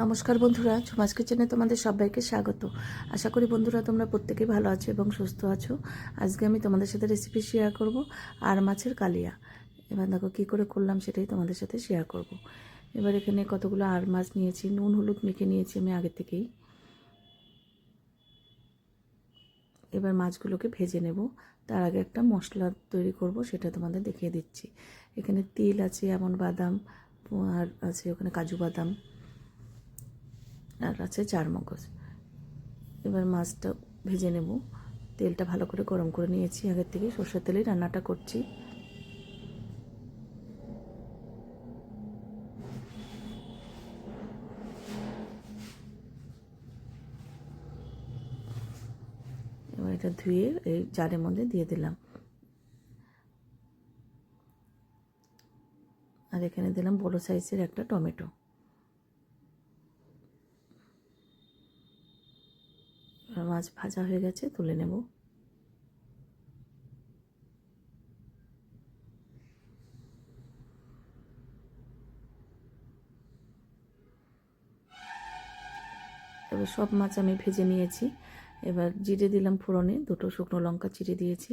নমস্কার বন্ধুরা, ঝুমাস কিচেনে তোমাদের সবাইকে স্বাগত। আশা করি বন্ধুরা তোমরা প্রত্যেকেই ভালো আছো এবং সুস্থ আছো। আজকে আমি তোমাদের সাথে রেসিপি শেয়ার করব আর মাছের কালিয়া। এবার দেখো কী করে করলাম সেটাই তোমাদের সাথে শেয়ার করব। এবার এখানে কতগুলো আর মাছ নিয়েছি, নুন হলুদ মেখে নিয়েছি আমি আগে থেকেই। এবার মাছগুলোকে ভেজে নেব। তার আগে একটা মশলা তৈরি করব, সেটা তোমাদের দেখিয়ে দিচ্ছি। এখানে তিল আছে, আমন্ড বাদাম, আর আছে ওখানে কাজু বাদাম, আর আছে চারমগজ। এবার মাছটা ভেজে নেব। তেলটা ভালো করে গরম করে নিয়েছি আগের থেকে, সরষের তেলেই রান্নাটা করছি। এবার এটা ধুয়ে এই জারের মধ্যে দিয়ে দিলাম। আর এখানে দিলাম বড় সাইজের একটা টমেটো। এবার মাছ ভাজা হয়ে গেছে, তুলে নেব। এবার সব মাছ আমি ভেজে নিয়েছি। এবার জিরে দিলাম ফোড়নে, দুটো শুকনো লঙ্কা চিড়ে দিয়েছি।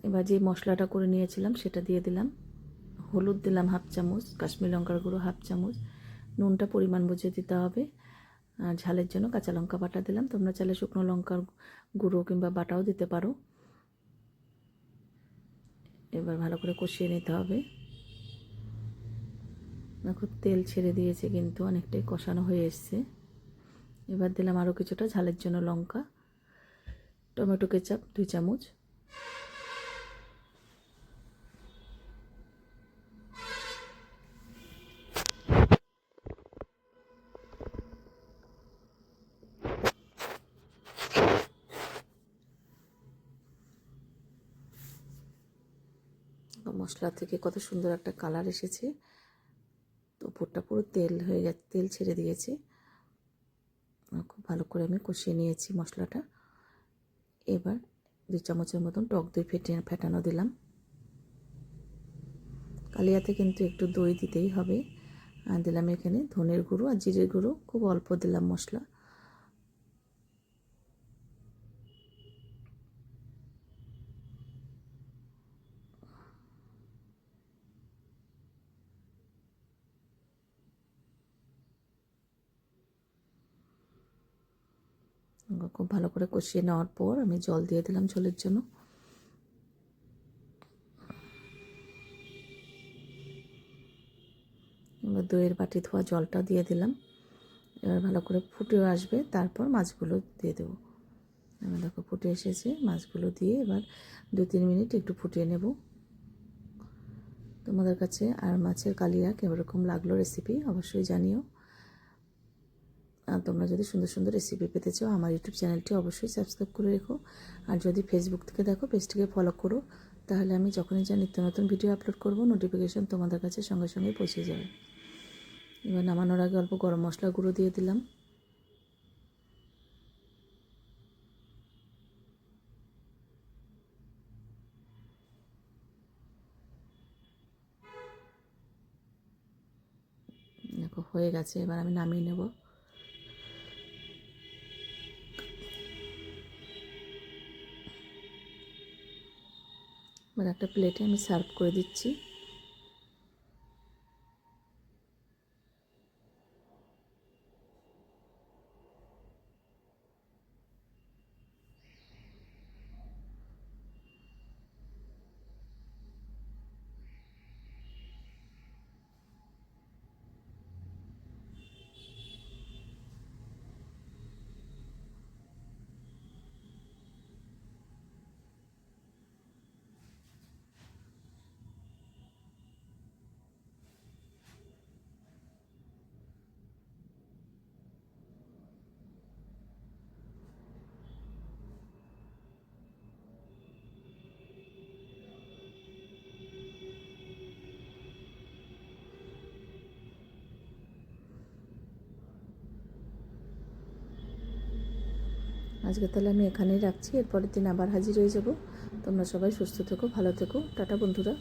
এবার যে মশলাটা করে নিয়েছিলাম সেটা দিয়ে দিলাম। হলুদ দিলাম হাফ চামচ, কাশ্মীর লঙ্কার গুঁড়ো হাফ চামচ, নুনটা পরিমাণ বুঝে দিতে হবে। আর ঝালের জন্য কাঁচা লঙ্কা বাটা দিলাম, তোমরা চাইলে শুকনো লঙ্কার গুঁড়ো কিংবা বাটাও দিতে পারো। এবার ভালো করে কষিয়ে নিতে হবে। দেখো তেল ছেড়ে দিয়েছে, কিন্তু অনেকটাই কষানো হয়ে এসছে। এবার দিলাম আরও কিছুটা ঝালের জন্য লঙ্কা, টমেটো কেচাপ 2 চামচ, মশলা থেকে কত সুন্দর একটা কালার এসেছে। তো উপরটা পুরো তেল হয়ে গেছে, তেল ছেড়ে দিয়েছে। খুব ভালো করে আমি কষিয়ে নিয়েছি মশলাটা। এবার 2 চামচের মতন টক দই ফেটানো দিলাম। কালিয়াতে কিন্তু একটু দই দিতেই হবে। আর দিলাম এখানে ধনের গুঁড়ো আর জিরের গুঁড়ো, খুব অল্প দিলাম মশলা। খুব ভালো করে কষিয়ে নেওয়ার পর আমি জল দিয়ে দিলাম ঝোলের জন্য। এবার দইয়ের বাটি ধোয়া জলটা দিয়ে দিলাম। এবার ভালো করে ফুটে আসবে, তারপর মাছগুলো দিয়ে দেবো। এবার দেখো ফুটে এসেছে, মাছগুলো দিয়ে এবার 2-3 মিনিট একটু ফুটিয়ে নেব। তোমাদের কাছে আর মাছের কালিয়া কীরকম লাগলো রেসিপি অবশ্যই জানিও। আর তোমরা যদি সুন্দর সুন্দর রেসিপি পেতে চাও আমার ইউটিউব চ্যানেলটি অবশ্যই সাবস্ক্রাইব করে রেখো। আর যদি ফেসবুক থেকে দেখো পেজটিকে ফলো করো, তাহলে আমি যখনই যা নিত্য নতুন ভিডিও আপলোড করব নোটিফিকেশান তোমাদের কাছে সঙ্গে সঙ্গে পৌঁছে যাবে। এবার নামানোর আগে অল্প গরম মশলা গুঁড়ো দিয়ে দিলাম। দেখো হয়ে গেছে, এবার আমি নামিয়ে নেব। এবার একটা প্লেটে আমি সার্ভ করে দিচ্ছি। আজকে তাহলে আমি এখানেই রাখছি, এরপরের দিন আবার হাজির হয়ে যাব তোমরা সবাই সুস্থ থেকো, ভালো থেকো। টাটা বন্ধুরা।